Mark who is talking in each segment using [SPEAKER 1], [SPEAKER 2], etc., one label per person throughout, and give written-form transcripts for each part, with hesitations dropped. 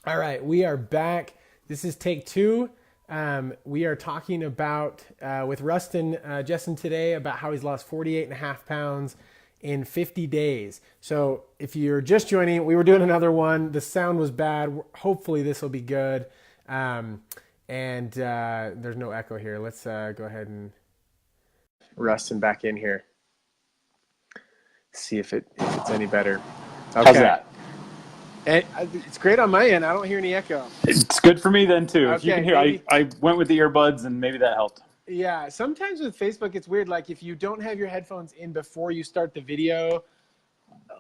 [SPEAKER 1] All right, we are back. This is take two. We are talking about with Rustin Jessen today about how he's lost 48 and a half pounds in 50 days. So if you're just joining, we were doing another one. The sound was bad. Hopefully this will be good. And there's no echo here. Let's go ahead and Rustin back in here. See if it's any better. Okay.
[SPEAKER 2] How's that?
[SPEAKER 1] It's great on my end. I don't hear any echo.
[SPEAKER 2] It's good for me then too.
[SPEAKER 1] Okay,
[SPEAKER 2] if you can hear,
[SPEAKER 1] maybe.
[SPEAKER 2] I went with the earbuds and maybe that helped.
[SPEAKER 1] Yeah, sometimes with Facebook, it's weird. Like if you don't have your headphones in before you start the video,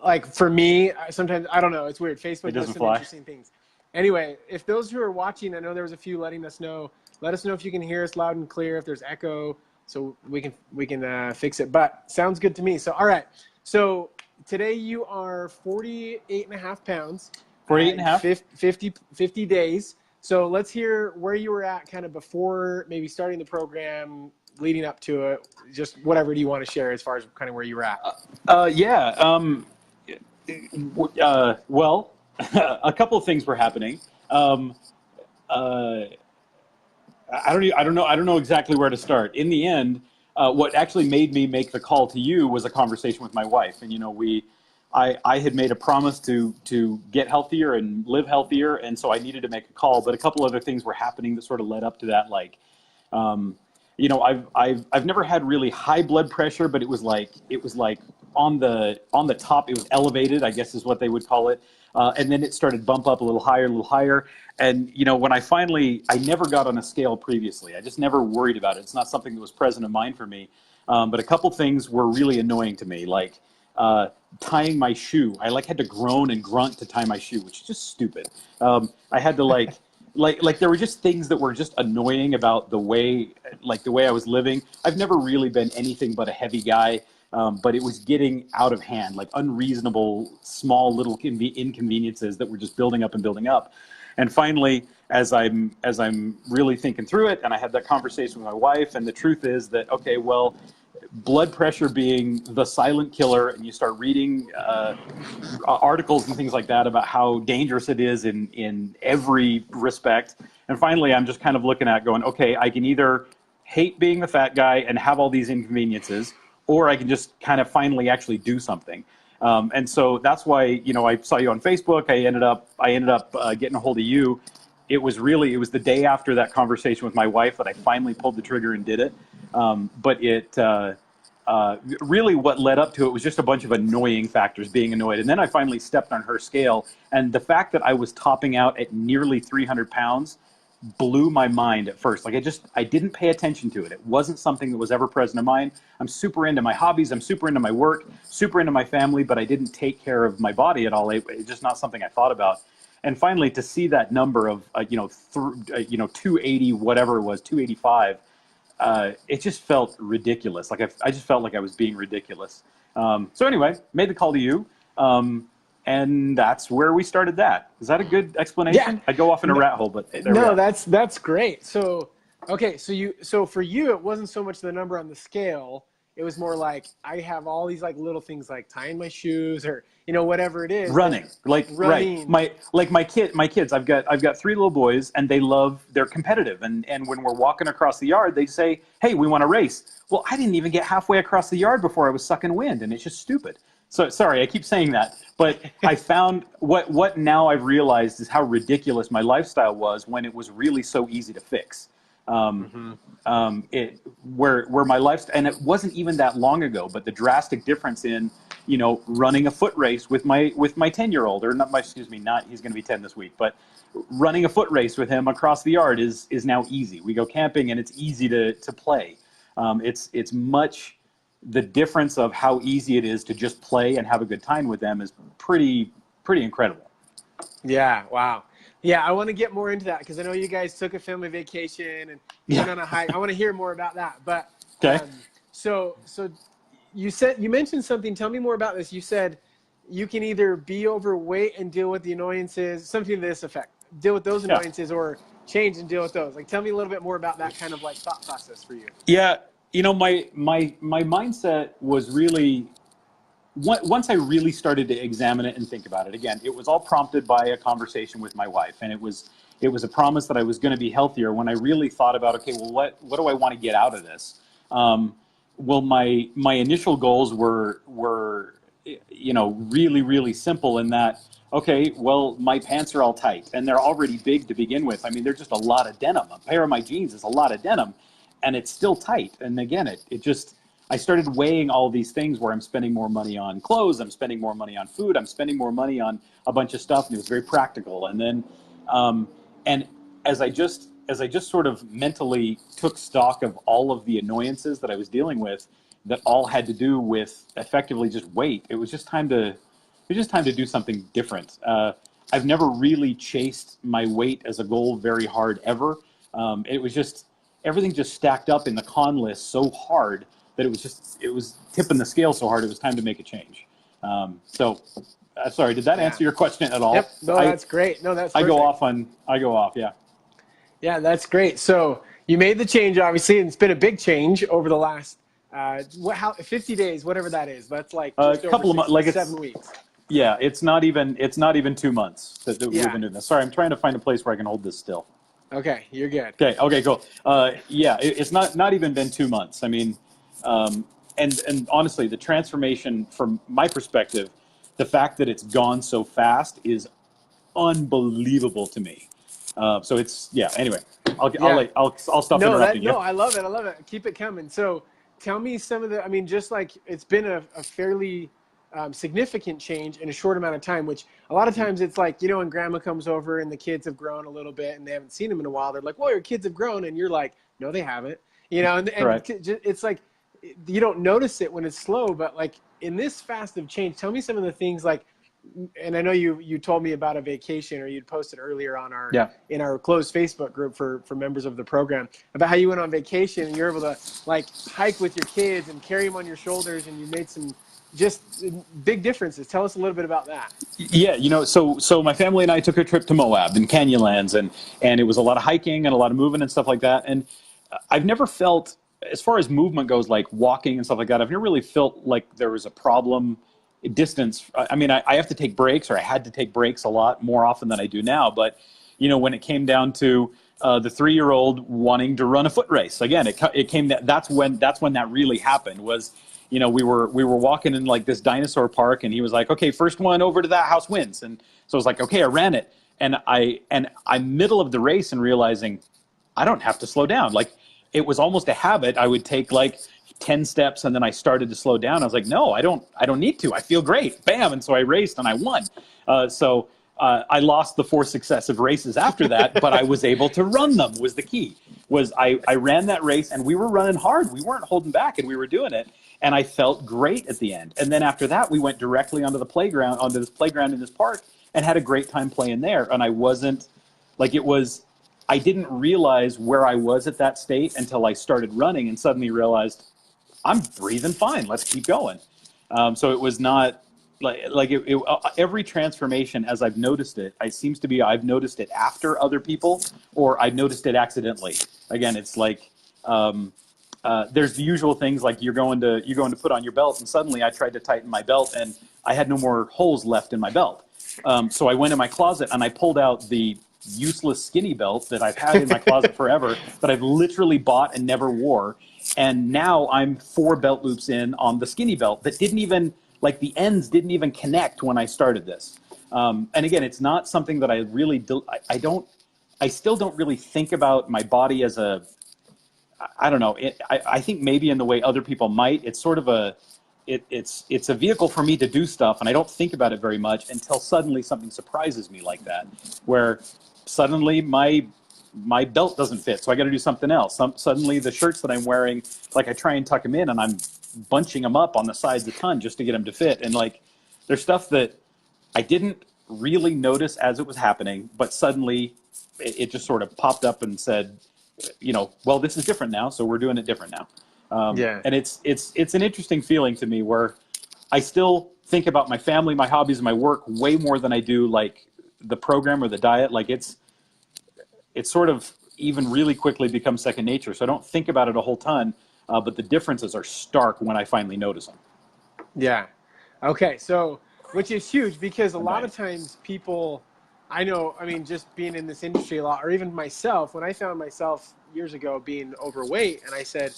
[SPEAKER 1] like for me, sometimes, I don't know, it's weird. Facebook
[SPEAKER 2] It
[SPEAKER 1] does
[SPEAKER 2] doesn't
[SPEAKER 1] some
[SPEAKER 2] fly.
[SPEAKER 1] interesting things. Anyway, if those who are watching, I know there was a few letting us know, let us know if you can hear us loud and clear, if there's echo, so we can fix it. But sounds good to me. So, all right. So today you are 48 and a half pounds.
[SPEAKER 2] 48 and a half?
[SPEAKER 1] 50 days. So let's hear where you were at kind of before maybe starting the program, leading up to it, just whatever do you want to share as far as kind of where you were at.
[SPEAKER 2] Yeah. Well, a couple of things were happening. I don't know exactly where to start. In the end, what actually made me make the call to you was a conversation with my wife, and I had made a promise to get healthier and live healthier, and so I needed to make a call. But a couple other things were happening that sort of led up to that, like. I've never had really high blood pressure, but it was like on the top. It was elevated, I guess is what they would call it, and then it started bump up a little higher. And when I never got on a scale previously. I just never worried about it. It's not something that was present in mind for me. But a couple things were really annoying to me, like tying my shoe. I had to groan and grunt to tie my shoe, which is just stupid. I had to like there were just things that were just annoying about the way I was living. I've never really been anything but a heavy guy, but it was getting out of hand, like unreasonable small little inconveniences that were just building up and building up. And finally, as I'm really thinking through it, and I had that conversation with my wife, and the truth is that, okay, well, blood pressure being the silent killer, and you start reading articles and things like that about how dangerous it is in every respect. And finally, I'm just kind of looking at going, okay, I can either hate being the fat guy and have all these inconveniences, or I can just kind of finally actually do something. And so that's why, I saw you on Facebook. I ended up getting a hold of you. It was the day after that conversation with my wife that I finally pulled the trigger and did it. But really what led up to it was just a bunch of annoying factors, being annoyed. And then I finally stepped on her scale. And the fact that I was topping out at nearly 300 pounds blew my mind at first. I didn't pay attention to it. It wasn't something that was ever present in mind. I'm super into my hobbies. I'm super into my work, super into my family, but I didn't take care of my body at all. It's just not something I thought about. And finally, to see that number of, 280, whatever it was, 285, it just felt ridiculous. I just felt like I was being ridiculous. So anyway, made the call to you. And that's where we started that. Is that a good explanation?
[SPEAKER 1] Yeah.
[SPEAKER 2] I go off in a rat hole, but there we
[SPEAKER 1] No,
[SPEAKER 2] are.
[SPEAKER 1] that's great. So, okay, so for you, it wasn't so much the number on the scale. It was more like I have all these like little things like tying my shoes or whatever it is.
[SPEAKER 2] Running,
[SPEAKER 1] running.
[SPEAKER 2] right. My kids. I've got three little boys, and they're competitive. And when we're walking across the yard, they say, "Hey, we want to race." Well, I didn't even get halfway across the yard before I was sucking wind, and it's just stupid. So sorry, I keep saying that, but I found what now I've realized is how ridiculous my lifestyle was when it was really so easy to fix. Where my lifestyle, and it wasn't even that long ago, but the drastic difference in running a foot race with my 10-year-old, or not he's going to be 10 this week, but running a foot race with him across the yard is now easy. We go camping and it's easy to play. It's much. The difference of how easy it is to just play and have a good time with them is pretty incredible.
[SPEAKER 1] Yeah. Wow. Yeah. I want to get more into that because I know you guys took a family vacation and went on a hike. I want to hear more about that. But
[SPEAKER 2] okay.
[SPEAKER 1] So you mentioned something. Tell me more about this. You said you can either be overweight and deal with the annoyances, something to this effect, deal with those annoyances, or change and deal with those. Like, tell me a little bit more about that kind of like thought process for you.
[SPEAKER 2] Yeah. My mindset was really once I really started to examine it and think about it, again, it was all prompted by a conversation with my wife, and it was a promise that I was going to be healthier. When I really thought about, okay, well, what do I want to get out of this? Well, my initial goals were really, really simple in that, okay, well, my pants are all tight and they're already big to begin with. I mean, they're just a lot of denim. A pair of my jeans is a lot of denim, and it's still tight. And again, it just, I started weighing all these things where I'm spending more money on clothes, I'm spending more money on food, I'm spending more money on a bunch of stuff, and it was very practical. And then, and as I just sort of mentally took stock of all of the annoyances that I was dealing with, that all had to do with effectively just weight, it was just time to do something different. I've never really chased my weight as a goal very hard ever. It was just, everything just stacked up in the con list so hard that it was tipping the scale so hard, it was time to make a change. Sorry, did that answer your question at all?
[SPEAKER 1] Yep. No, that's great. No, that's perfect.
[SPEAKER 2] I go off, yeah.
[SPEAKER 1] Yeah, that's great. So you made the change, obviously, and it's been a big change over the last 50 days, whatever that is. That's like just
[SPEAKER 2] a couple of months, like
[SPEAKER 1] 7 weeks.
[SPEAKER 2] Yeah, it's not even 2 months that we've been doing this. Sorry, I'm trying to find a place where I can hold this still.
[SPEAKER 1] Okay, you're good.
[SPEAKER 2] Okay, cool. It's not even been 2 months. I mean, and honestly, the transformation from my perspective, the fact that it's gone so fast is unbelievable to me. So it's, anyway, I'll stop interrupting you.
[SPEAKER 1] No, I love it. Keep it coming. So tell me some of just like, it's been a fairly significant change in a short amount of time, which a lot of times it's like, when grandma comes over and the kids have grown a little bit and they haven't seen them in a while, they're like, well, your kids have grown. And you're like, no, they haven't, and it's like, you don't notice it when it's slow, but like in this fast of change, tell me some of the things like, and I know you told me about a vacation, or you'd posted earlier on in our closed Facebook group for members of the program, about how you went on vacation and you're able to like hike with your kids and carry them on your shoulders, and you made some just big differences. Tell us a little bit about that.
[SPEAKER 2] Yeah, so my family and I took a trip to Moab and Canyonlands, and it was a lot of hiking and a lot of movement and stuff like that. And I've never felt, as far as movement goes, like walking and stuff like that, I've never really felt like there was a problem distance. I mean, I have to take breaks, or I had to take breaks a lot more often than I do now. But, when it came down to the 3-year-old wanting to run a foot race, again, it came that's when that really happened. Was, we were walking in like this dinosaur park, and he was like, okay, first one over to that house wins. And so I was like, okay, I ran it, and I'm middle of the race and realizing I don't have to slow down. Like, it was almost a habit. I would take like 10 steps, and then I started to slow down. I was like, no, I don't need to. I feel great. Bam. And so I raced and I won. I lost the 4 successive races after that, but I was able to run them, was the key. I ran that race, and we were running hard. We weren't holding back, and we were doing it. And I felt great at the end. And then after that, we went directly onto this playground in this park, and had a great time playing there. And I wasn't like, I didn't realize where I was at that state until I started running, and suddenly realized I'm breathing fine. Let's keep going. So it was not every transformation, as I've noticed it, I've noticed it after other people, or I've noticed it accidentally. Again, it's like, there's the usual things like you're going to put on your belt, and suddenly I tried to tighten my belt, and I had no more holes left in my belt. So I went in my closet and I pulled out the useless skinny belt that I've had in my closet forever, that I've literally bought and never wore. And now I'm 4 belt loops in on the skinny belt that didn't even, like, the ends didn't even connect when I started this. And again, it's not something that I really do. I still don't really think about my body as I don't know. I think maybe in the way other people might, it's sort of it's a vehicle for me to do stuff, and I don't think about it very much until suddenly something surprises me like that, where suddenly my belt doesn't fit, so I got to do something else. Suddenly the shirts that I'm wearing, like, I try and tuck them in, and I'm bunching them up on the sides a ton just to get them to fit. And like, there's stuff that I didn't really notice as it was happening, but suddenly it just sort of popped up and said, well, this is different now, so we're doing it different now. And it's an interesting feeling to me, where I still think about my family, my hobbies, and my work way more than I do like the program or the diet. Like, it's sort of even really quickly becomes second nature. So I don't think about it a whole ton, but the differences are stark when I finally notice them.
[SPEAKER 1] Yeah. Okay, so which is huge because a lot
[SPEAKER 2] Nice.
[SPEAKER 1] of times people, I know, I mean, just being in this industry a lot, or even myself, when I found myself years ago being overweight, and I said,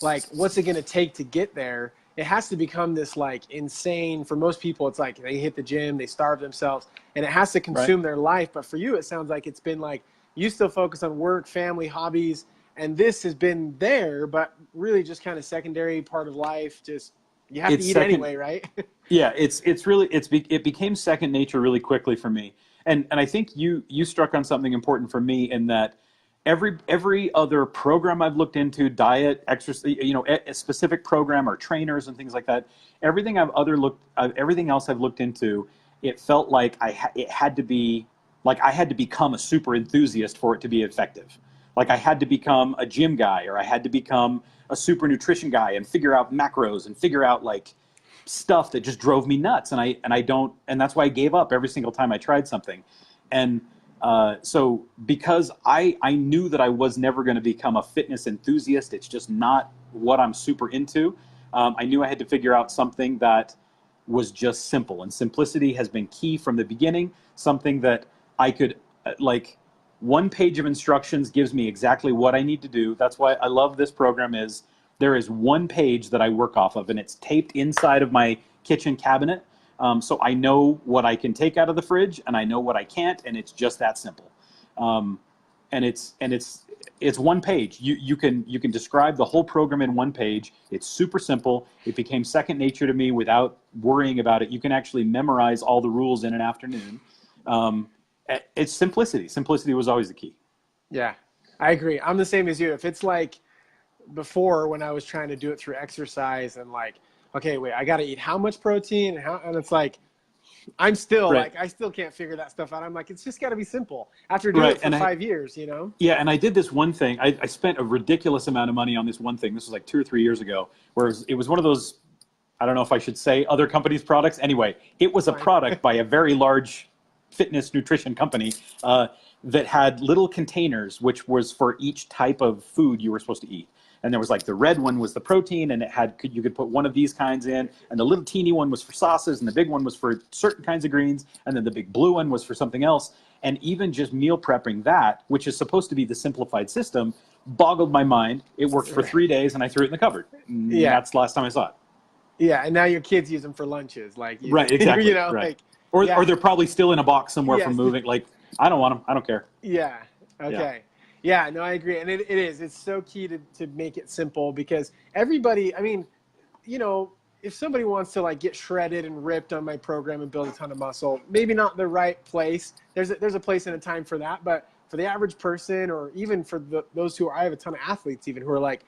[SPEAKER 1] like, what's it going to take to get there? It has to become this like insane. For most people, it's like they hit the gym, they starve themselves, and it has to
[SPEAKER 2] Right.
[SPEAKER 1] consume their life. But for you, it sounds like it's been like you still focus on work, family, hobbies, and this has been there, but really just kind of secondary part of life. Just you have to
[SPEAKER 2] It's
[SPEAKER 1] eat
[SPEAKER 2] second.
[SPEAKER 1] anyway, right?
[SPEAKER 2] Yeah, it's really it became second nature really quickly for me, and I think you struck on something important for me in that every other program I've looked into, diet, exercise, a specific program or trainers and things like that, everything else I've looked into, it felt like it had to be like I had to become a super enthusiast for it to be effective. Like I had to become a gym guy or I had to become a super nutrition guy and figure out macros and figure out like stuff that just drove me nuts, and that's why I gave up every single time I tried something. And so because I knew that I was never going to become a fitness enthusiast, it's just not what I'm super into. I knew I had to figure out something that was just simple, and simplicity has been key from the beginning. Something that I could like one page of instructions gives me exactly what I need to do. That's why I love this program is there is one page that I work off of, and it's taped inside of my kitchen cabinet. So I know what I can take out of the fridge, and I know what I can't, and it's just that simple. Um, and it's one page. You can describe the whole program in one page. It's super simple. It became second nature to me without worrying about it. You can actually memorize all the rules in an afternoon. Um, it's simplicity. Simplicity was always the key.
[SPEAKER 1] Yeah, I agree. I'm the same as you. If it's like before when I was trying to do it through exercise and like, okay, wait, I got to eat how much protein and how, and it's like, I'm still
[SPEAKER 2] Right.
[SPEAKER 1] like, I still can't figure that stuff out. I'm like, it's just got to be simple after doing
[SPEAKER 2] Right.
[SPEAKER 1] it for 5 years, you know?
[SPEAKER 2] Yeah, and I did this one thing. I spent a ridiculous amount of money on this one thing. This was like 2 or 3 years ago, where it was one of those, I don't know if I should say other companies' products. Anyway, it was a
[SPEAKER 1] Fine.
[SPEAKER 2] product by a very large fitness nutrition company that had little containers, which was for each type of food you were supposed to eat. And there was like the red one was the protein, and you could put one of these kinds in, and the little teeny one was for sauces, and the big one was for certain kinds of greens, and then the big blue one was for something else. And even just meal prepping that, which is supposed to be the simplified system, boggled my mind. It worked for 3 days, and I threw it in the cupboard. And
[SPEAKER 1] Yeah.
[SPEAKER 2] that's the last time I saw it.
[SPEAKER 1] Yeah. And now your kids use them for lunches. Like,
[SPEAKER 2] Right,
[SPEAKER 1] you
[SPEAKER 2] exactly,
[SPEAKER 1] know,
[SPEAKER 2] right.
[SPEAKER 1] like,
[SPEAKER 2] Or
[SPEAKER 1] yeah.
[SPEAKER 2] they're probably still in a box somewhere from
[SPEAKER 1] Yes.
[SPEAKER 2] moving. Like, I don't want them. I don't care.
[SPEAKER 1] Yeah.
[SPEAKER 2] Yeah.
[SPEAKER 1] Okay. Yeah, no, I agree. And it is. It's so key to make it simple because everybody, I mean, you know, if somebody wants to like get shredded and ripped on my program and build a ton of muscle, maybe not the right place. There's a place and a time for that. But for the average person, or even for those who are, I have a ton of athletes even who are like,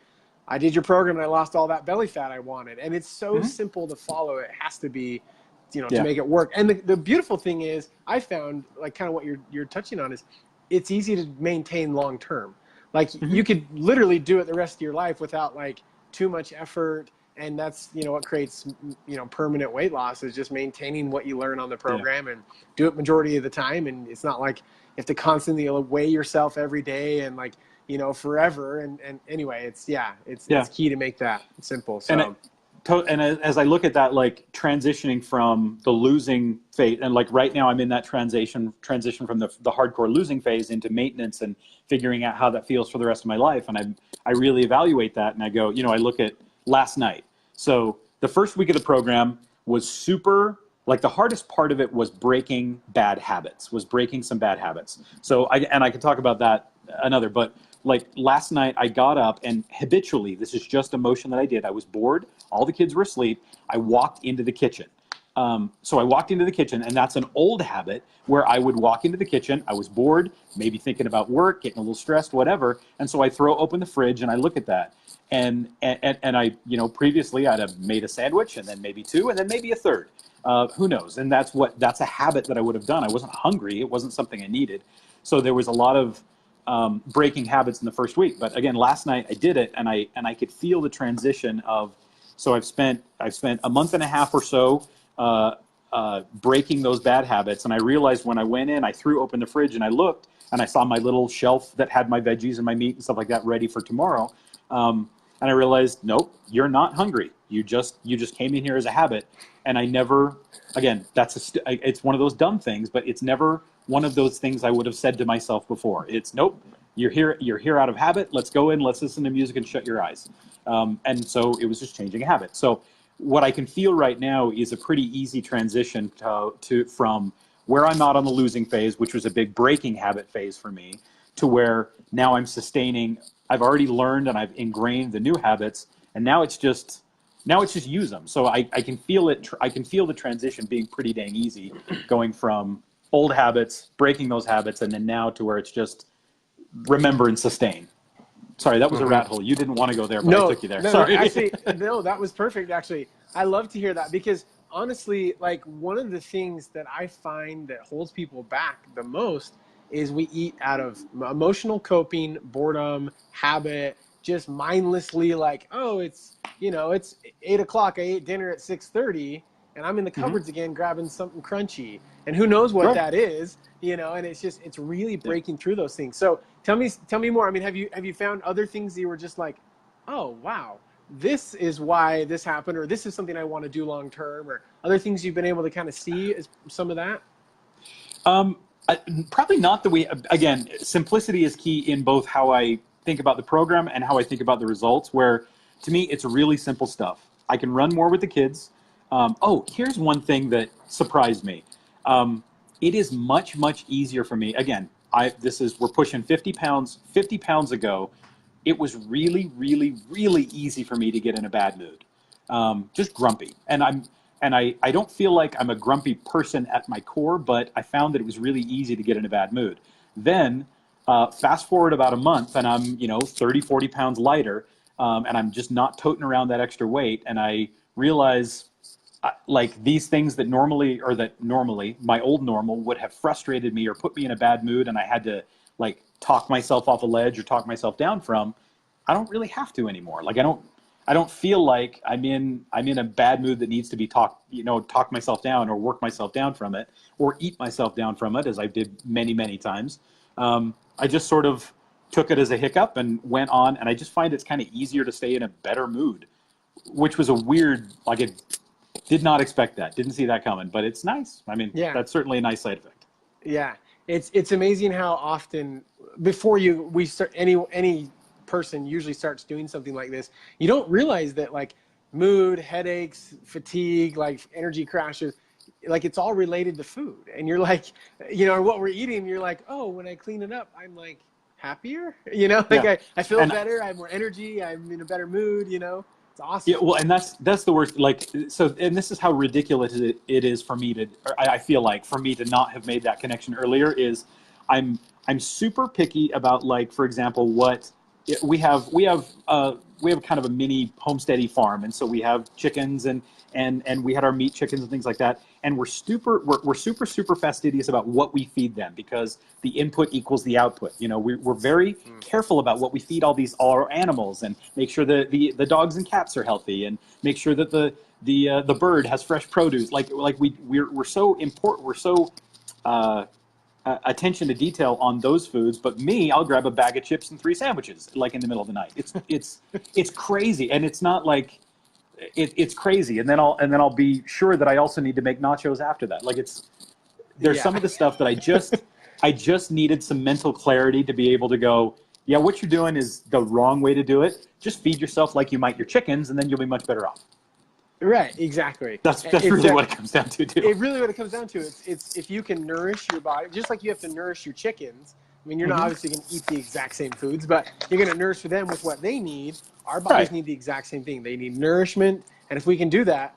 [SPEAKER 1] I did your program and I lost all that belly fat I wanted. And it's so
[SPEAKER 2] Hmm.
[SPEAKER 1] simple to follow. It has to be, to
[SPEAKER 2] Yeah.
[SPEAKER 1] make it work. And the beautiful thing is I found like kind of what you're touching on is it's easy to maintain long term. Like
[SPEAKER 2] Hmm.
[SPEAKER 1] you could literally do it the rest of your life without like too much effort. And that's, what creates, permanent weight loss is just maintaining what you learn on the
[SPEAKER 2] Yeah.
[SPEAKER 1] program and do it majority of the time. And it's not like you have to constantly weigh yourself every day and like, forever. And anyway, it's
[SPEAKER 2] Yeah.
[SPEAKER 1] key to make that simple.
[SPEAKER 2] And
[SPEAKER 1] So
[SPEAKER 2] as I look at that, like transitioning from the losing phase, and like right now I'm in that transition from the hardcore losing phase into maintenance and figuring out how that feels for the rest of my life. And I really evaluate that, and I go, I look at last night. So the first week of the program was super. Like the hardest part of it was breaking some bad habits. So I could talk about that another, but like last night I got up and habitually, this is just a motion that I did. I was bored. All the kids were asleep. I walked into the kitchen. So I walked into the kitchen, and that's an old habit where I would walk into the kitchen. I was bored, maybe thinking about work, getting a little stressed, whatever. And so I throw open the fridge and I look at that. And I, previously I'd have made a sandwich and then maybe two and then maybe a third. Who knows? And that's a habit that I would have done. I wasn't hungry. It wasn't something I needed. So there was a lot of breaking habits in the first week. But again, last night I did it, and I could feel the transition of. So I've spent a month and a half or so breaking those bad habits, and I realized when I went in, I threw open the fridge and I looked, and I saw my little shelf that had my veggies and my meat and stuff like that ready for tomorrow. And I realized, nope, you're not hungry. You just came in here as a habit, and I never. Again, it's one of those dumb things, but it's never one of those things I would have said to myself before. It's nope. You're here out of habit. Let's go in. Let's listen to music and shut your eyes. And so it was just changing a habit. So what I can feel right now is a pretty easy transition from where I'm not on the losing phase, which was a big breaking habit phase for me, to where now I'm sustaining. I've already learned and I've ingrained the new habits, and now it's just use them. So I can feel it. I can feel the transition being pretty dang easy, going from old habits, breaking those habits, and then now to where it's just remember and sustain. Sorry, that was a rat hole. You didn't want to go there, but I took you there. Sorry.
[SPEAKER 1] Actually, no, that was perfect. Actually, I love to hear that, because honestly, like, one of the things that I find that holds people back the most is we eat out of emotional coping, boredom, habit, just mindlessly, like, oh, it's 8 o'clock. I ate dinner at 6:30, and I'm in the cupboards again grabbing something crunchy, and who knows what that is, and it's really breaking through those things. So tell me more. I mean, have you found other things that you were just like, oh wow, this is why this happened, or this is something I want to do long term, or other things you've been able to kind of see as some of that?
[SPEAKER 2] Probably not the way. Again, simplicity is key in both how I think about the program and how I think about the results, where to me it's really simple stuff. I can run more with the kids. Here's one thing that surprised me. It is much, much easier for me. Again, we're pushing 50 pounds. 50 pounds ago, it was really, really, really easy for me to get in a bad mood. Just grumpy. And I don't feel like I'm a grumpy person at my core, but I found that it was really easy to get in a bad mood. Then fast forward about a month, and I'm 30, 40 pounds lighter, and I'm just not toting around that extra weight. And I realize like these things that normally my old normal would have frustrated me or put me in a bad mood, and I had to like talk myself off a ledge or talk myself down from, I don't really have to anymore. Like I don't feel like I'm in a bad mood that needs to be talk myself down or work myself down from it or eat myself down from it, as I did many, many times. I just sort of took it as a hiccup and went on, and I just find it's kind of easier to stay in a better mood, which was a weird, like, it did not expect that, didn't see that coming, but it's nice. I mean, that's certainly a nice side effect.
[SPEAKER 1] Yeah, it's amazing how often before we start, any person usually starts doing something like this, you don't realize that like mood, headaches, fatigue, like energy crashes, like it's all related to food. And you're like, what we're eating, you're like, oh, when I clean it up, I'm like happier, I feel better, I have more energy, I'm in a better mood, It's awesome.
[SPEAKER 2] Yeah, well, and that's the worst. Like, so, and this is how ridiculous it is for me to. I feel like for me to not have made that connection earlier is, I'm super picky about, like, for example, what we have kind of a mini homesteady farm, and so we have chickens and we had our meat chickens and things like that, and we're super fastidious about what we feed them, because the input equals the output. We're very careful about what we feed all our animals, and make sure that the dogs and cats are healthy, and make sure that the bird has fresh produce. We're so important. We're so attention to detail on those foods. But me, I'll grab a bag of chips and 3 sandwiches like in the middle of the night. It's crazy, and it's not like. It's crazy, and then I'll be sure that I also need to make nachos after that. Like, there's some of the stuff that I just needed some mental clarity to be able to go, yeah, what you're doing is the wrong way to do it. Just feed yourself like you might your chickens, and then you'll be much better off.
[SPEAKER 1] Right, exactly.
[SPEAKER 2] That's really what it comes down to, too.
[SPEAKER 1] It really what it comes down to. It's if you can nourish your body, just like you have to nourish your chickens. I mean, you're not obviously going to eat the exact same foods, but you're going to nourish them with what they need. Our bodies need the exact same thing. They need nourishment, and if we can do that,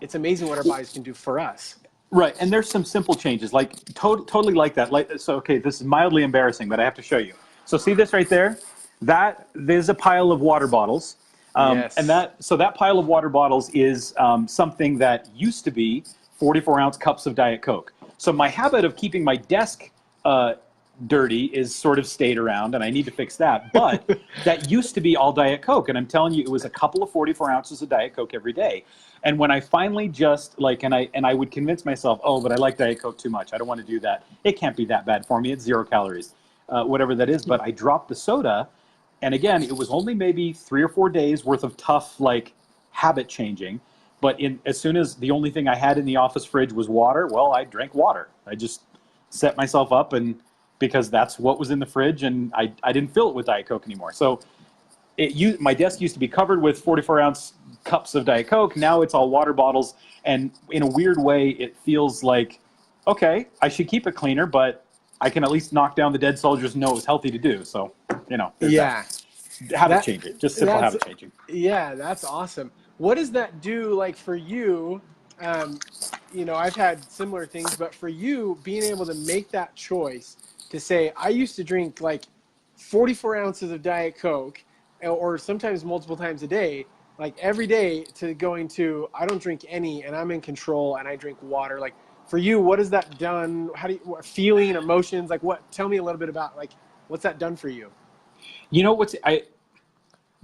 [SPEAKER 1] it's amazing what our bodies can do for us.
[SPEAKER 2] Right, and there's some simple changes, like totally like that. Okay, this is mildly embarrassing, but I have to show you. So see this right there? There's a pile of water bottles,
[SPEAKER 1] yes.
[SPEAKER 2] And that pile of water bottles is something that used to be 44-ounce cups of Diet Coke. So my habit of keeping my desk dirty is sort of stayed around, and I need to fix that. But that used to be all Diet Coke, and I'm telling you, it was a couple of 44 ounces of Diet Coke every day. And when I finally just and I would convince myself, oh, but I like Diet Coke too much, I don't want to do that. It can't be that bad for me. It's 0 calories, whatever that is. But I dropped the soda, and again, it was only maybe 3 or 4 days worth of tough habit changing. But as soon as the only thing I had in the office fridge was water, well, I drank water. I just set myself up, and because that's what was in the fridge, and I didn't fill it with Diet Coke anymore. So my desk used to be covered with 44-ounce cups of Diet Coke. Now it's all water bottles. And in a weird way, it feels like, okay, I should keep it cleaner, but I can at least knock down the dead soldiers and know it was healthy to do. So,
[SPEAKER 1] Yeah.
[SPEAKER 2] Habit changing, just simple habit changing.
[SPEAKER 1] Yeah, that's awesome. What does that do, like, for you? I've had similar things, but for you, being able to make that choice to say, I used to drink like 44 ounces of Diet Coke, or sometimes multiple times a day, like every day, to going to, I don't drink any, and I'm in control, and I drink water. Like, for you, what has that done? How do you, feeling, emotions, like what? Tell me a little bit about, like, what's that done for you?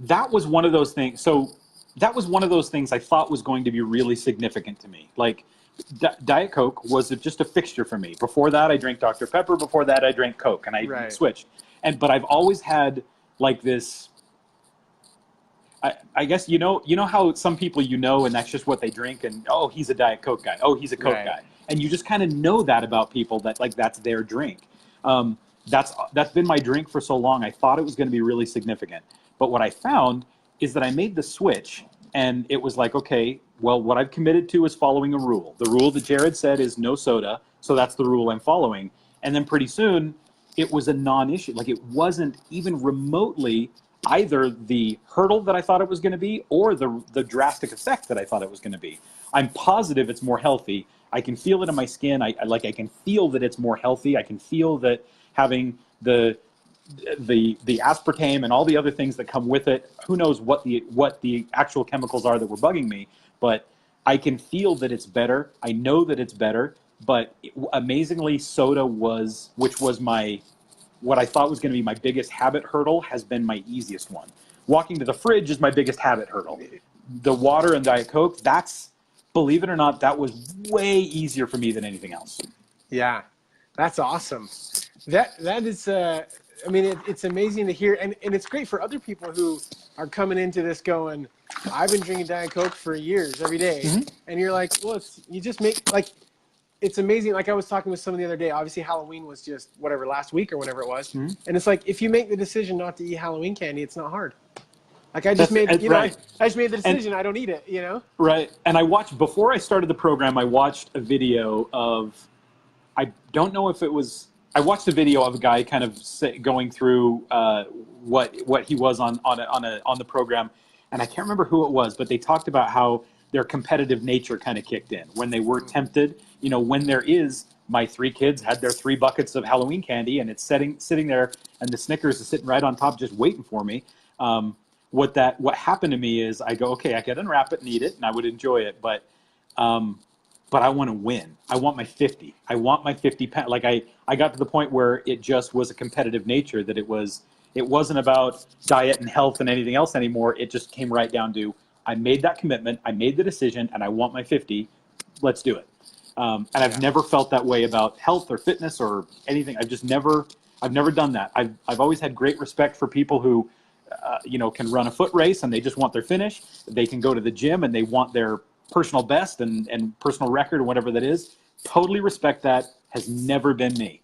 [SPEAKER 2] That was one of those things. So that was one of those things I thought was going to be really significant to me. Like, Diet Coke was just a fixture for me. Before that, I drank Dr. Pepper. Before that, I drank Coke, and I switched. But I've always had like this. I guess you know how some people and that's just what they drink, and oh, he's a Diet Coke guy. Oh, he's a Coke guy, and you just kind of know that about people, that like that's their drink. That's been my drink for so long. I thought it was going to be really significant, but what I found is that I made the switch, and it was like, okay, well, what I've committed to is following a rule. The rule that Jared said is no soda, so that's the rule I'm following. And then pretty soon, it was a non-issue. Like, it wasn't even remotely either the hurdle that I thought it was going to be or the drastic effect that I thought it was going to be. I'm positive it's more healthy. I can feel it in my skin. I can feel that it's more healthy. I can feel that having the aspartame and all the other things that come with it. Who knows what the actual chemicals are that were bugging me, but I can feel that it's better. I know that it's better, but amazingly, soda which was what I thought was going to be my biggest habit hurdle, has been my easiest one. Walking to the fridge is my biggest habit hurdle. The water and Diet Coke, believe it or not, that was way easier for me than anything else.
[SPEAKER 1] Yeah, that's awesome. That is, it's amazing to hear, and it's great for other people who are coming into this going, I've been drinking Diet Coke for years, every day. Mm-hmm. And you're like, well, you just make, like, it's amazing. Like, I was talking with someone the other day, obviously Halloween was just last week or whatever it was. Mm-hmm. And it's like, if you make the decision not to eat Halloween candy, it's not hard. Like, I just made the decision, I don't eat it,
[SPEAKER 2] Right. And before I started the program, I watched a video of, I don't know if it was, I watched a video of a guy kind of going through what he was on the program, and I can't remember who it was, but they talked about how their competitive nature kind of kicked in when they were tempted. When my 3 kids had their 3 buckets of Halloween candy, and it's sitting there, and the Snickers is sitting right on top, just waiting for me. What happened to me is I go, okay, I could unwrap it and eat it, and I would enjoy it, but I want to win. I want my 50. I want my 50 pounds. Like, I got to the point where it just was a competitive nature, that it wasn't about diet and health and anything else anymore. It just came right down to, I made that commitment, I made the decision, and I want my 50. Let's do it. And I've never felt that way about health or fitness or anything. I've never done that. I've always had great respect for people who, can run a foot race and they just want their finish. They can go to the gym and they want their personal best and personal record or whatever that is. Totally respect that. Has never been me.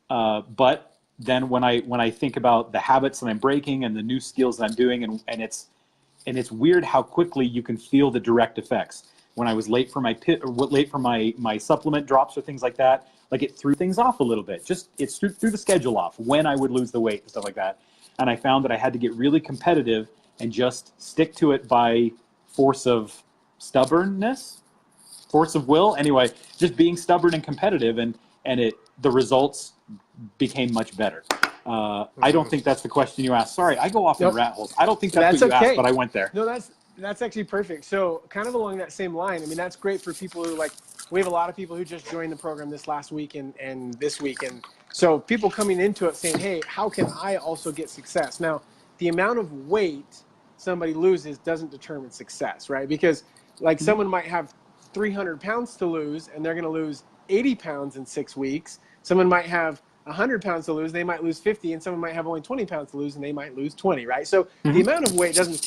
[SPEAKER 2] But then when I think about the habits that I'm breaking and the new skills that I'm doing, and it's weird how quickly you can feel the direct effects. When I was late for my supplement drops or things like that, like, it threw things off a little bit. It threw the schedule off when I would lose the weight and stuff like that. And I found that I had to get really competitive and just stick to it by force of stubbornness, force of will. Anyway, just being stubborn and competitive, and the results became much better. I don't think that's the question you asked. Sorry, I go off in rat holes. I don't think that's what you asked, but I went there.
[SPEAKER 1] No, that's actually perfect. So kind of along that same line, that's great for people who, like, we have a lot of people who just joined the program this last week and this week. And so people coming into it saying, hey, how can I also get success? Now, the amount of weight somebody loses doesn't determine success, right? Because, like, someone might have 300 pounds to lose and they're going to lose 80 pounds in 6 weeks. Someone might have 100 pounds to lose, they might lose 50, and someone might have only 20 pounds to lose and they might lose 20, right? So the amount of weight doesn't,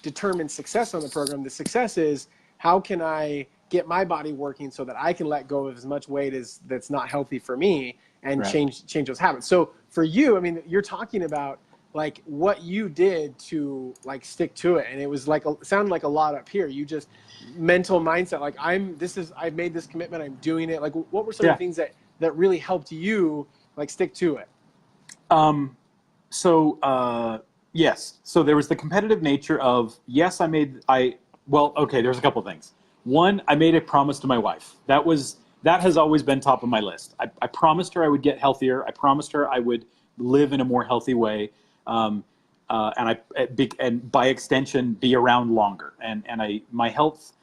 [SPEAKER 1] determines success on the program. The success is, how can I get my body working so that I can let go of as much weight as that's not healthy for me, and change those habits. So for you, I mean, you're talking about like what you did to like stick to it, and it was like it sounded like a lot up here. You just mental mindset, like I've made this commitment, I'm doing it. Like, what were some of the things that really helped you like stick to it?
[SPEAKER 2] Yes. So there was the competitive nature of, yes, there's a couple of things. One, I made a promise to my wife. That has always been top of my list. I promised her I would get healthier. I promised her I would live in a more healthy way. And by extension, be around longer. And my health,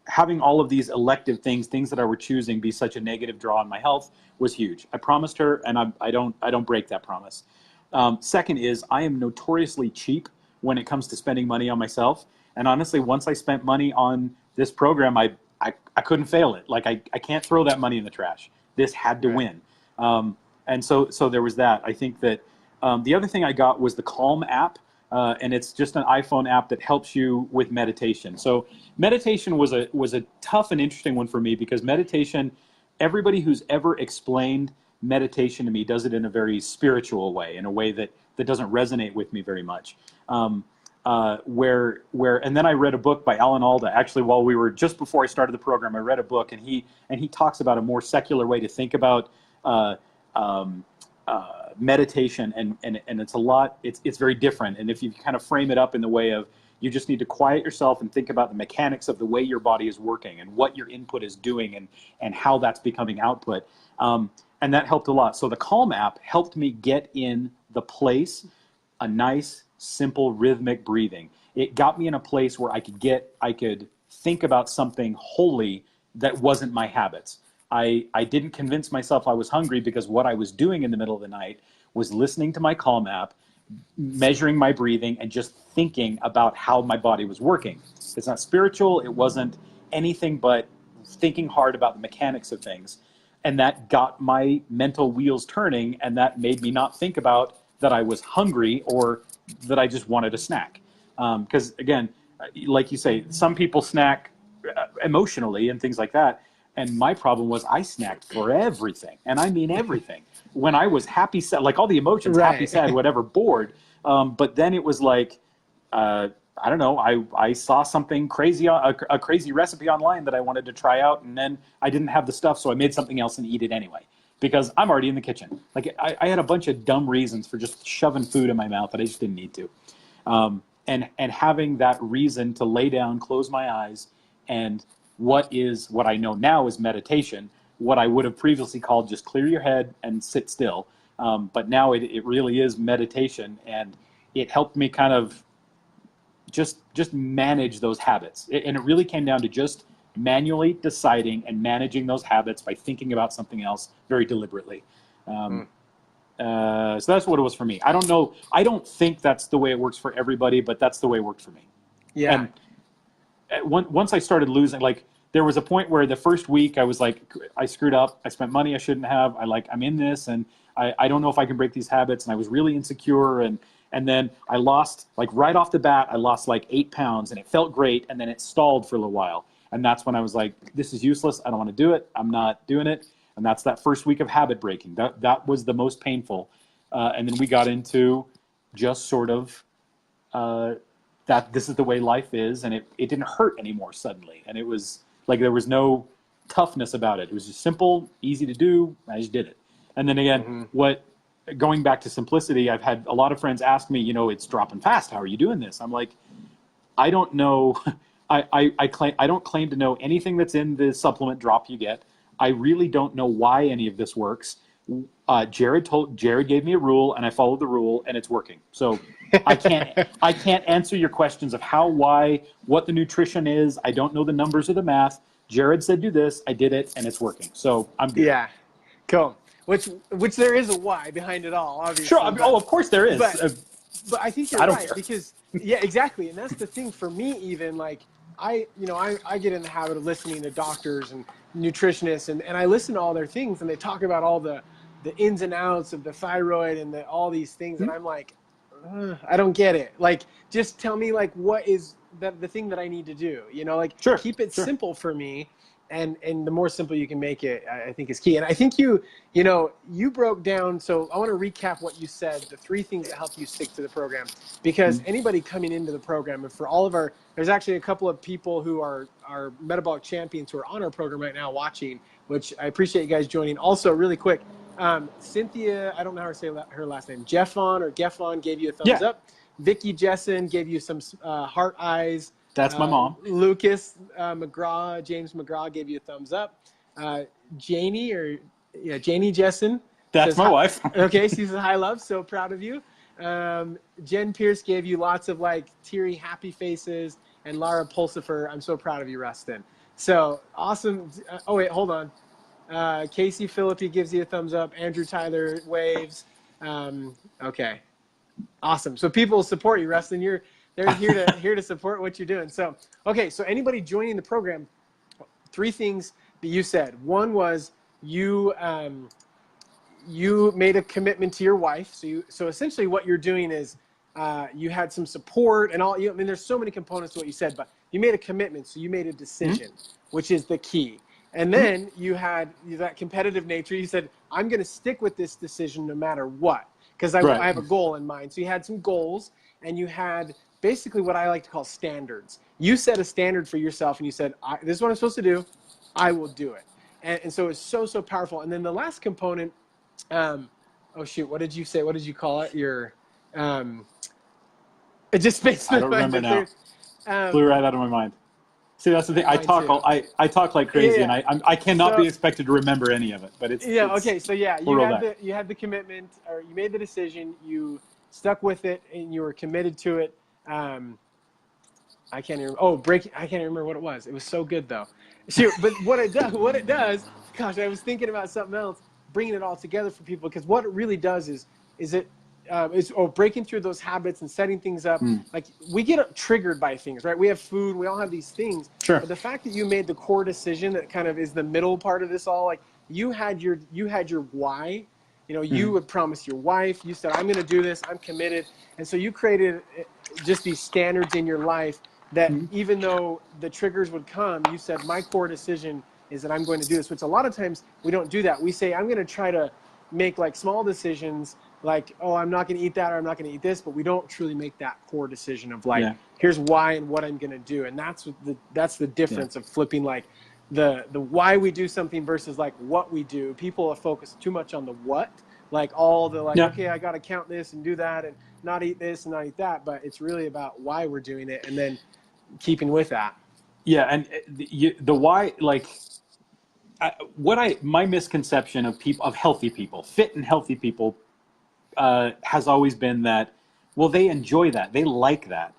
[SPEAKER 2] having all of these elective things that I were choosing be such a negative draw on my health was huge. I promised her, and I don't break that promise. Second is, I am notoriously cheap when it comes to spending money on myself. And honestly, once I spent money on this program, I couldn't fail it. Like I can't throw that money in the trash. This had to win. And so there was that. I think that the other thing I got was the Calm app. And it's just an iPhone app that helps you with meditation. So meditation was a tough and interesting one for me, because meditation, everybody who's ever explained meditation to me does it in a very spiritual way, in a way that doesn't resonate with me very much. And then I read a book by Alda. Actually, just before I started the program, I read a book, and he talks about a more secular way to think about meditation, and it's very different. And if you kind of frame it up in the way of, you just need to quiet yourself and think about the mechanics of the way your body is working and what your input is doing and how that's becoming output. And that helped a lot. So the Calm app helped me get in the place, a nice, simple, rhythmic breathing. It got me in a place where I could think about something wholly that wasn't my habits. I didn't convince myself I was hungry, because what I was doing in the middle of the night was listening to my Calm app, measuring my breathing, and just thinking about how my body was working. It's not spiritual. It wasn't anything but thinking hard about the mechanics of things. And that got my mental wheels turning, and that made me not think about that I was hungry or that I just wanted a snack. Because again, like you say, some people snack emotionally and things like that. And my problem was, I snacked for everything. And I mean everything. When I was happy, sad, like all the emotions, happy, sad, whatever, bored. But then it was like, I don't know, I saw something crazy, a crazy recipe online that I wanted to try out. And then I didn't have the stuff, so I made something else and eat it anyway, because I'm already in the kitchen. Like I had a bunch of dumb reasons for just shoving food in my mouth that I just didn't need to. And having that reason to lay down, close my eyes, and what I know now is meditation, what I would have previously called just clear your head and sit still. But now it really is meditation, and it helped me kind of just manage those habits. And it really came down to just manually deciding and managing those habits by thinking about something else very deliberately. So that's what it was for me. I don't know. I don't think that's the way it works for everybody, but that's the way it worked for me.
[SPEAKER 1] Yeah.
[SPEAKER 2] And once I started losing, like, there was a point where the first week I was like, I screwed up. I spent money I shouldn't have. I'm in this, and I don't know if I can break these habits. And I was really insecure. And then I lost, like right off the bat, I lost like 8 pounds, and it felt great. And then it stalled for a little while. And that's when I was like, this is useless. I don't want to do it. I'm not doing it. And that's that first week of habit breaking. That was the most painful. And then we got into just sort of that this is the way life is, and it didn't hurt anymore suddenly. And it was like there was no toughness about it. It was just simple, easy to do. I just did it. And then again, going back to simplicity, I've had a lot of friends ask me, it's dropping fast. How are you doing this? I'm like, I don't know. I don't claim to know anything that's in the supplement drop you get. I really don't know why any of this works. Jared gave me a rule, and I followed the rule, and it's working. So I can't answer your questions of how, why, what the nutrition is. I don't know the numbers or the math. Jared said do this, I did it, and it's working. So I'm good.
[SPEAKER 1] Yeah, cool. Which there is a why behind it all, obviously.
[SPEAKER 2] Sure. Of course there is.
[SPEAKER 1] But I think you're right, because yeah, exactly. And that's the thing for me, even like I get in the habit of listening to doctors and nutritionists, and I listen to all their things, and they talk about all the ins and outs of the thyroid and all these things. And I'm like, I don't get it. Like, just tell me like what is the thing that I need to do. You know, like
[SPEAKER 2] Sure,
[SPEAKER 1] keep it
[SPEAKER 2] sure.
[SPEAKER 1] simple for me, and the more simple you can make it, I think is key. And I think you broke down. So I want to recap what you said. The three things that help you stick to the program, because anybody coming into the program, and for all of there's actually a couple of people who are metabolic champions who are on our program right now watching, which I appreciate you guys joining. Also, really quick. Cynthia, I don't know how to say her last name. Jeffon or Geffon gave you a thumbs
[SPEAKER 2] Yeah,
[SPEAKER 1] up. Vicky Jessen gave you some heart eyes.
[SPEAKER 2] that's my mom.
[SPEAKER 1] Lucas McGraw, James McGraw gave you a thumbs up. Janie Jessen
[SPEAKER 2] That's
[SPEAKER 1] says
[SPEAKER 2] my
[SPEAKER 1] hi.
[SPEAKER 2] wife.
[SPEAKER 1] Okay, she says hi, love. So proud of you. Jen Pierce gave you lots of like teary, happy faces, and Lara Pulsifer. I'm so proud of you, Rustin. So awesome. Oh wait, hold on. Casey Philippi gives you a thumbs up. Andrew Tyler waves. Okay, awesome. So people support you, Rustin. They're here to support what you're doing. So okay, so anybody joining the program, three things that you said. One was you made a commitment to your wife. So essentially what you're doing is you had some support and all. I mean, there's so many components to what you said, but you made a commitment. So you made a decision, which is the key. And then you had that competitive nature. You said, I'm going to stick with this decision no matter what, because I have a goal in mind. So you had some goals, and you had basically what I like to call standards. You set a standard for yourself, and you said, this is what I'm supposed to do. I will do it. And so it's so powerful. And then the last component, oh shoot, what did you say? What did you call it? It just makes
[SPEAKER 2] I don't remember now. Flew right out of my mind. See, that's the thing. I talk like crazy, and I cannot be expected to remember any of it. But it's
[SPEAKER 1] okay. So you had the commitment, or you made the decision. You stuck with it, and you were committed to it. I can't even. I can't even remember what it was. It was so good though. Shoot, but what it does. Gosh, I was thinking about something else. Bringing it all together for people, because what it really does is breaking through those habits and setting things up. Like, we get triggered by things, right? We have food, we all have these things.
[SPEAKER 2] Sure.
[SPEAKER 1] But the fact that you made the core decision that kind of is the middle part of this all, like you had your why. You would promise your wife, you said, I'm going to do this, I'm committed. And so you created just these standards in your life that even though the triggers would come, you said, my core decision is that I'm going to do this, which a lot of times we don't do that. We say, I'm going to try to make like small decisions, like, I'm not going to eat that, or I'm not going to eat this, but we don't truly make that core decision of like, here's why and what I'm going to do. And that's the difference of flipping, like the why we do something versus like what we do. People are focused too much on the what, like all the okay, I got to count this and do that and not eat this and not eat that. But it's really about why we're doing it, and then keeping with that.
[SPEAKER 2] Yeah. And the why, like, my misconception of healthy people, fit and healthy people, has always been that, well, they enjoy that, they like that.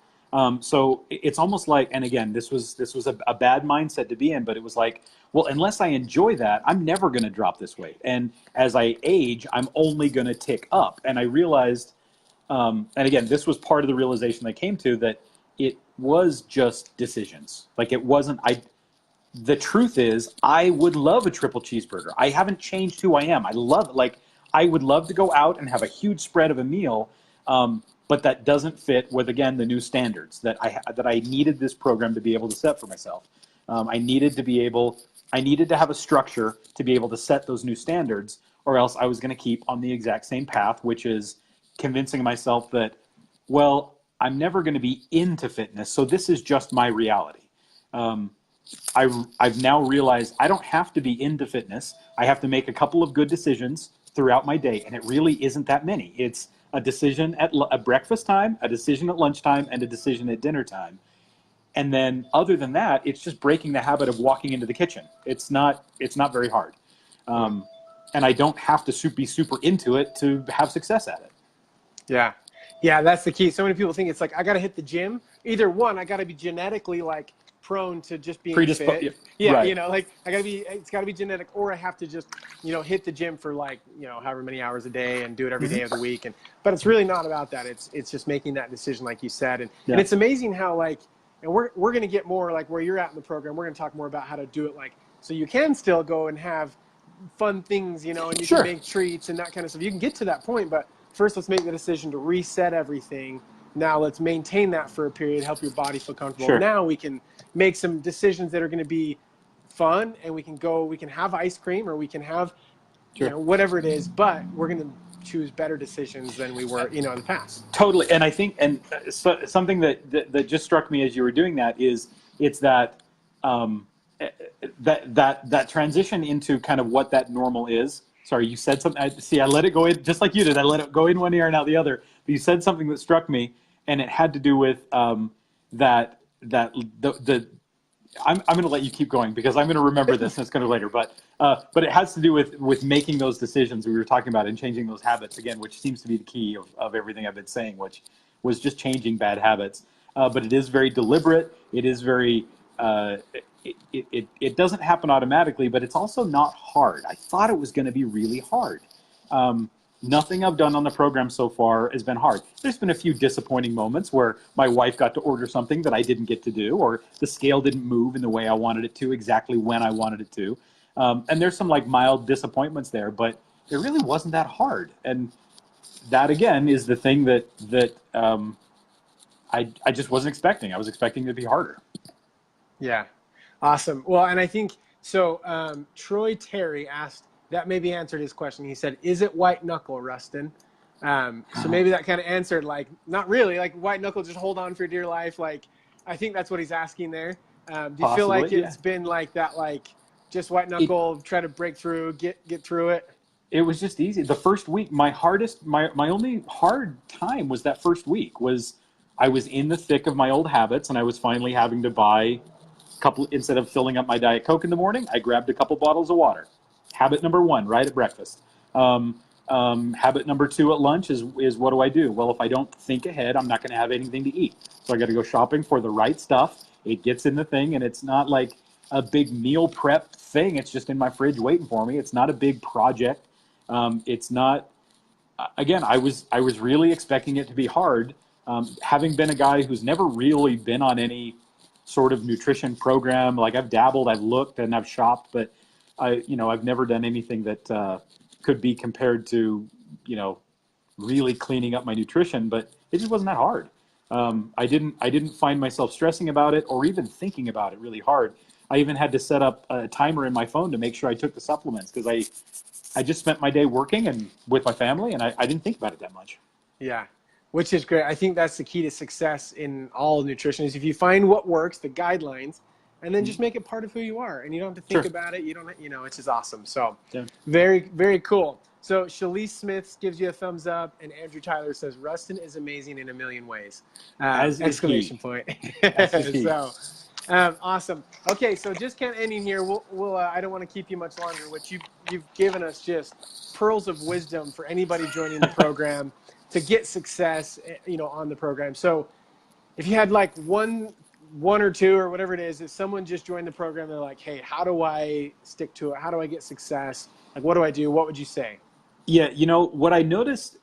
[SPEAKER 2] So it's almost like, and again, this was a bad mindset to be in, but it was like, well, unless I enjoy that, I'm never going to drop this weight. And as I age, I'm only going to tick up. And I realized, and again, this was part of the realization I came to, that it was just decisions. Like, it wasn't, the truth is, I would love a triple cheeseburger. I haven't changed who I am. I love, like, I would love to go out and have a huge spread of a meal, but that doesn't fit with, again, the new standards that I needed this program to be able to set for myself. I needed to have a structure to be able to set those new standards, or else I was going to keep on the exact same path, which is convincing myself that, well, I'm never going to be into fitness, so this is just my reality. I've now realized I don't have to be into fitness. I have to make a couple of good decisions throughout my day, and it really isn't that many. It's a decision at breakfast time, a decision at lunchtime, and a decision at dinner time. And then other than that, it's just breaking the habit of walking into the kitchen. It's not very hard. And I don't have to be super into it to have success at it.
[SPEAKER 1] Yeah, that's the key. So many people think it's like, I got to hit the gym. Either one, I got to be genetically like prone to just being fit. Yeah, right. Like it's got to be genetic, or I have to just, hit the gym for like, however many hours a day and do it every day of the week. But it's really not about that. It's just making that decision, like you said. And it's amazing how, like, and we're going to get more like where you're at in the program. We're going to talk more about how to do it, like, so you can still go and have fun things, and you can make treats and that kind of stuff. You can get to that point, but first let's make the decision to reset everything. Now let's maintain that for a period, help your body feel comfortable.
[SPEAKER 2] Sure.
[SPEAKER 1] Now we can make some decisions that are going to be fun, and we can have ice cream, or we can have,
[SPEAKER 2] Sure.
[SPEAKER 1] whatever it is, but we're going to choose better decisions than we were, in the past.
[SPEAKER 2] Totally. And I think, something that just struck me as you were doing that is it's that, that transition into kind of what that normal is. Sorry, you said something. I let it go in just like you did. I let it go in one ear and out the other. But you said something that struck me, and it had to do with that I'm going to let you keep going because I'm going to remember this and it's going to later. But it has to do with making those decisions we were talking about and changing those habits again, which seems to be the key of everything I've been saying, which was just changing bad habits. But it is very deliberate. It is very it doesn't happen automatically, but it's also not hard. I thought it was going to be really hard. Nothing I've done on the program so far has been hard. There's been a few disappointing moments where my wife got to order something that I didn't get to do, or the scale didn't move in the way I wanted it to, exactly when I wanted it to. And there's some like mild disappointments there, but it really wasn't that hard. And that again is the thing that I just wasn't expecting. I was expecting it to be harder.
[SPEAKER 1] Yeah. Awesome. Well, and I think so. Troy Terry asked, that maybe answered his question. He said, "Is it white knuckle, Rustin?" So maybe that kind of answered, like, not really, like white knuckle, just hold on for dear life. Like, I think that's what he's asking there. Do you feel like it's been like that, like just white knuckle, try to break through, get through it?
[SPEAKER 2] It was just easy. The first week, my only hard time was that first week. Was I was in the thick of my old habits, and I was finally having to buy a couple, instead of filling up my Diet Coke in the morning, I grabbed a couple bottles of water. Habit number one, right at breakfast. Habit number two at lunch is what do I do? Well, if I don't think ahead, I'm not going to have anything to eat. So I got to go shopping for the right stuff. It gets in the thing, and it's not like a big meal prep thing. It's just in my fridge waiting for me. It's not a big project. It's not. Again, I was really expecting it to be hard. Having been a guy who's never really been on any sort of nutrition program, like I've dabbled, I've looked, and I've shopped, but I've never done anything that could be compared to, really cleaning up my nutrition, but it just wasn't that hard. I didn't find myself stressing about it or even thinking about it really hard. I even had to set up a timer in my phone to make sure I took the supplements because I just spent my day working and with my family, and I didn't think about it that much.
[SPEAKER 1] Yeah, which is great. I think that's the key to success in all nutrition is if you find what works, the guidelines, and then just make it part of who you are, and you don't have to think about it. You don't, it's just awesome. So very, very cool. So Shalise Smith gives you a thumbs up, and Andrew Tyler says Rustin is amazing in a million ways. Exclamation point. So awesome. Okay, so just kind of ending here. We'll I don't want to keep you much longer. Which you've given us just pearls of wisdom for anybody joining the program to get success, on the program. So if you had like one or two or whatever it is, if someone just joined the program, they're like, hey, how do I stick to it? How do I get success? Like, what do I do? What would you say?
[SPEAKER 2] Yeah, what I noticed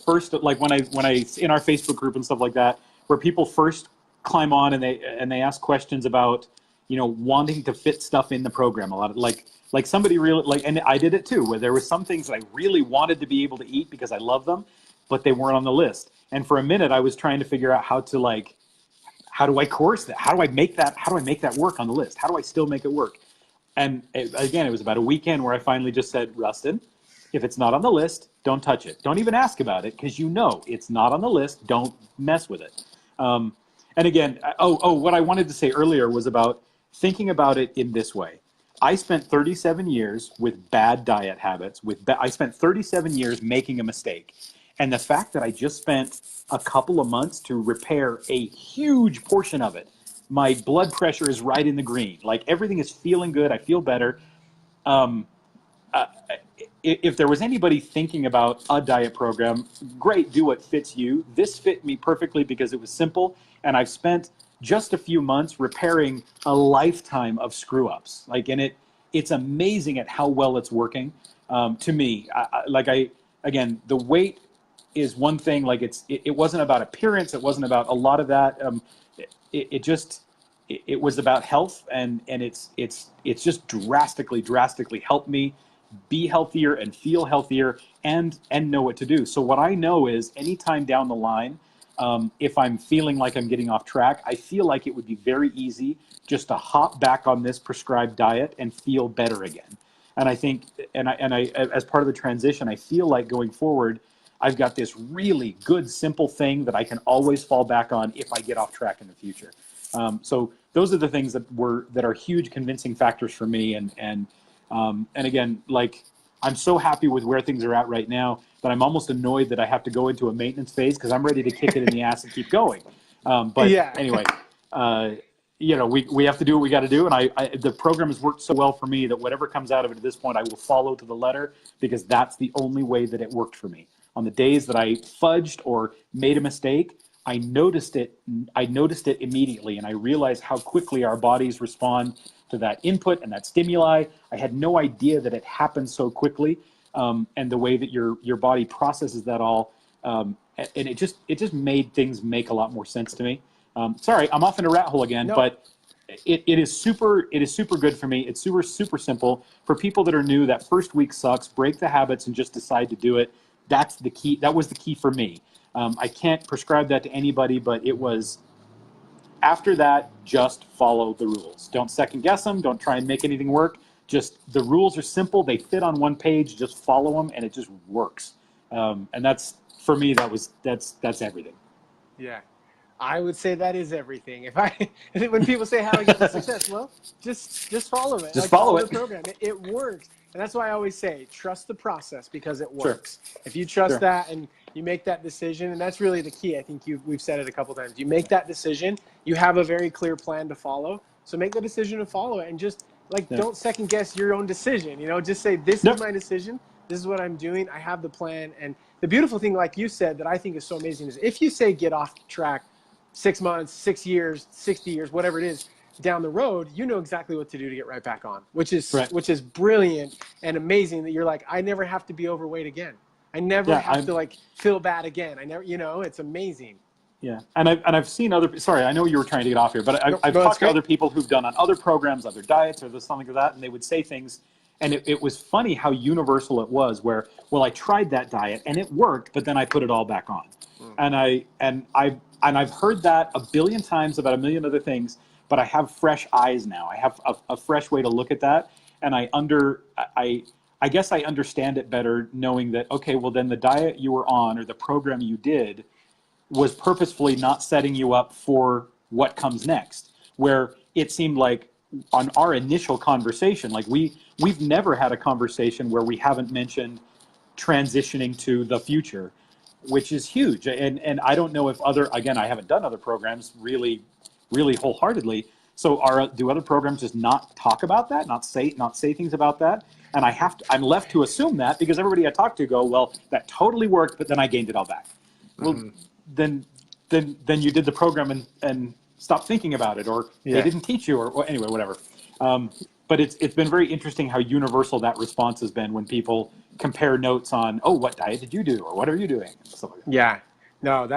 [SPEAKER 2] first, like when I in our Facebook group and stuff like that, where people first climb on and they ask questions about, wanting to fit stuff in the program. A lot of like somebody really and I did it too, where there were some things that I really wanted to be able to eat because I love them, but they weren't on the list. And for a minute, I was trying to figure out how do I course that? How do I make that work on the list? How do I still make it work? And again, it was about a weekend where I finally just said, Rustin, if it's not on the list, don't touch it. Don't even ask about it because it's not on the list. Don't mess with it. And again, what I wanted to say earlier was about thinking about it in this way. I spent 37 years with bad diet habits. I spent 37 years making a mistake. And the fact that I just spent a couple of months to repair a huge portion of it, my blood pressure is right in the green. Like everything is feeling good. I feel better. If there was anybody thinking about a diet program, great, do what fits you. This fit me perfectly because it was simple. And I've spent just a few months repairing a lifetime of screw-ups. It's amazing at how well it's working to me. Again, the weight is one thing. Like it wasn't about appearance. It wasn't about a lot of that. It was about health, and it's just drastically helped me be healthier and feel healthier and know what to do. So what I know is anytime down the line, if I'm feeling like I'm getting off track, I feel like it would be very easy just to hop back on this prescribed diet and feel better again. And I think, and I, as part of the transition, I feel like going forward, I've got this really good, simple thing that I can always fall back on if I get off track in the future. So those are the things that are huge convincing factors for me. And again, like, I'm so happy with where things are at right now that I'm almost annoyed that I have to go into a maintenance phase because I'm ready to kick it in the ass and keep going. But
[SPEAKER 1] Yeah.
[SPEAKER 2] anyway, we have to do what we got to do. And the program has worked so well for me that whatever comes out of it at this point, I will follow to the letter because that's the only way that it worked for me. On the days that I fudged or made a mistake, I noticed it immediately, and I realized how quickly our bodies respond to that input and that stimuli. I had no idea that it happened so quickly, and the way that your body processes that all, and it just made things make a lot more sense to me. Sorry, I'm off in a rat hole again,
[SPEAKER 1] No.
[SPEAKER 2] but it is super good for me. It's super simple for people that are new. That first week sucks. Break the habits and just decide to do it. That's the key. That was the key for me. I can't prescribe that to anybody, but it was, after that, just follow the rules. Don't second guess them. Don't try and make anything work. Just, the rules are simple. They fit on one page. Just follow them, and it just works. And that's, for me, that's everything.
[SPEAKER 1] Yeah. I would say that is everything. When people say how I get to success, well, just follow it.
[SPEAKER 2] Just follow it.
[SPEAKER 1] The program. It works. And that's why I always say, trust the process because it
[SPEAKER 2] Sure.
[SPEAKER 1] works. If you trust
[SPEAKER 2] Sure.
[SPEAKER 1] that and you make that decision, and that's really the key. I think we've said it a couple times. You make that decision, you have a very clear plan to follow. So make the decision to follow it and just don't second guess your own decision. Just say, this is my decision. This is what I'm doing. I have the plan. And the beautiful thing, like you said, that I think is so amazing is if you say get off track 6 months, 6 years, 60 years, whatever it is, down the road, you know exactly what to do to get right back on, which is brilliant and amazing that you're like, I never have to be overweight again. I never have to feel bad again. I never, it's amazing.
[SPEAKER 2] Yeah, and I've seen sorry, I know you were trying to get off here, but I've talked to other people who've done on other programs, other diets, or something like that, and they would say things, and it was funny how universal it was. Where, well, I tried that diet and it worked, but then I put it all back on, and I've heard that a billion times about a million other things, but I have fresh eyes now. I have a fresh way to look at that, and I guess I understand it better knowing that, okay, well then the diet you were on or the program you did was purposefully not setting you up for what comes next. Where it seemed like on our initial conversation, like we've never had a conversation where we haven't mentioned transitioning to the future, which is huge. And I don't know if again, I haven't done other programs really wholeheartedly. So do other programs just not talk about that, not say things about that? And I'm left to assume that because everybody I talk to go, well, that totally worked, but then I gained it all back. Well, then you did the program and stopped thinking about it, or they didn't teach you, or anyway, whatever. But it's been very interesting how universal that response has been when people compare notes on, oh, what diet did you do, or what are you doing, and stuff like that.
[SPEAKER 1] Yeah, no,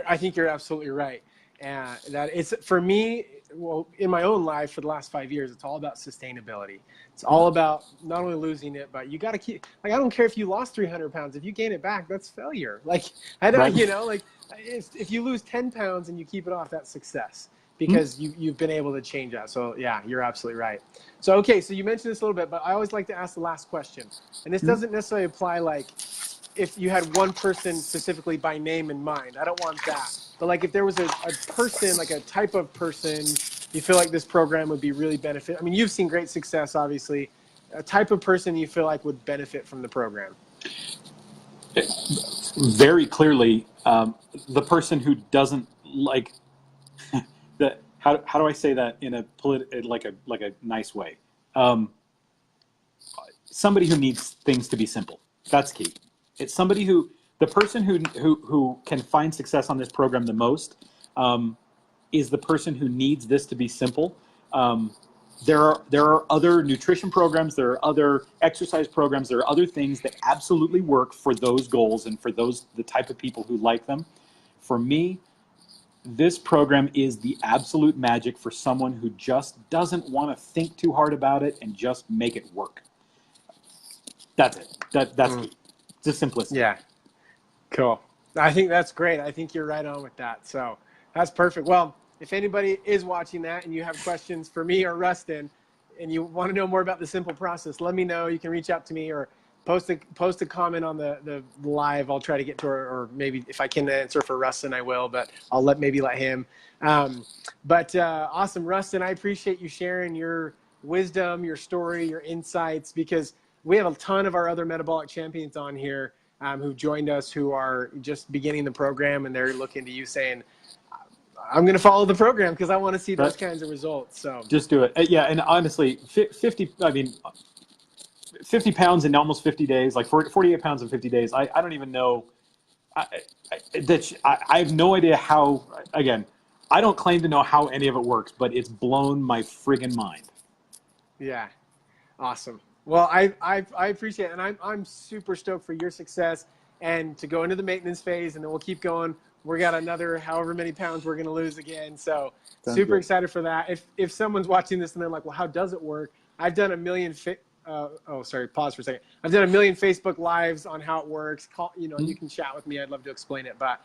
[SPEAKER 1] I think you're absolutely right. And that it's, for me, well, in my own life for the last 5 years, it's all about sustainability. It's all about not only losing it, but you got to keep, I don't care if you lost 300 pounds, if you gain it back, that's failure. I don't, if you lose 10 pounds and you keep it off, that's success because you've been able to change that. So yeah, you're absolutely right. So, okay. So you mentioned this a little bit, but I always like to ask the last question, and this doesn't necessarily apply if you had one person specifically by name in mind. I don't want that. But if there was a person, a type of person you feel like this program would be really benefit. I mean, you've seen great success, obviously. A type of person you feel like would benefit from the program.
[SPEAKER 2] Very clearly, the person who doesn't like how do I say that in a like a nice way? Somebody who needs things to be simple. That's key. It's somebody the person who can find success on this program the most is the person who needs this to be simple. There are other nutrition programs, there are other exercise programs, there are other things that absolutely work for those goals and for the type of people who like them. For me, this program is the absolute magic for someone who just doesn't want to think too hard about it and just make it work. That's it. That's key. Just simplicity.
[SPEAKER 1] Yeah. Cool. I think that's great. I think you're right on with that. So that's perfect. Well, if anybody is watching that and you have questions for me or Rustin and you want to know more about the simple process, let me know. You can reach out to me or post a comment on the live. I'll try to get to her, or maybe if I can answer for Rustin, I will, but I'll let him. Awesome, Rustin. I appreciate you sharing your wisdom, your story, your insights, because we have a ton of our other metabolic champions on here who joined us, who are just beginning the program, and they're looking to you saying, I'm going to follow the program because I want to see those kinds of results. So
[SPEAKER 2] just do it. Yeah. And honestly, 50 pounds in almost 50 days, like 48 pounds in 50 days. I don't even know. I have no idea how, again, I don't claim to know how any of it works, but it's blown my friggin' mind.
[SPEAKER 1] Yeah. Awesome. Well, I appreciate it. And I'm super stoked for your success and to go into the maintenance phase, and then we'll keep going. We got another however many pounds we're going to lose again. So super excited for that. If someone's watching this and they're like, well, how does it work? I've done a million pause for a second. I've done a million Facebook lives on how it works. You can chat with me. I'd love to explain it. But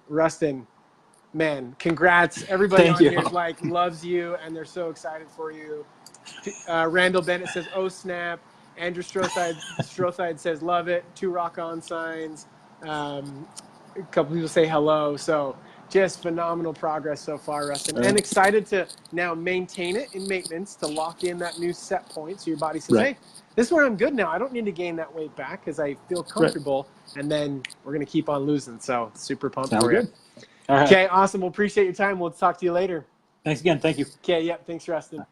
[SPEAKER 1] Rustin, man, congrats. Everybody on here is loves you, and they're so excited for you. Randall Bennett says, oh, snap. Andrew Strothide says, love it. 2 rock on signs. A couple people say hello. So just phenomenal progress so far, Rustin. And excited to now maintain it in maintenance to lock in that new set point. So your body says, hey, this is where I'm good now. I don't need to gain that weight back because I feel comfortable. And then we're going to keep on losing. So super pumped for you.
[SPEAKER 2] All right.
[SPEAKER 1] Okay, awesome. We'll appreciate your time. We'll talk to you later.
[SPEAKER 2] Thanks again. Thank you.
[SPEAKER 1] Okay, yep. Thanks, Rustin.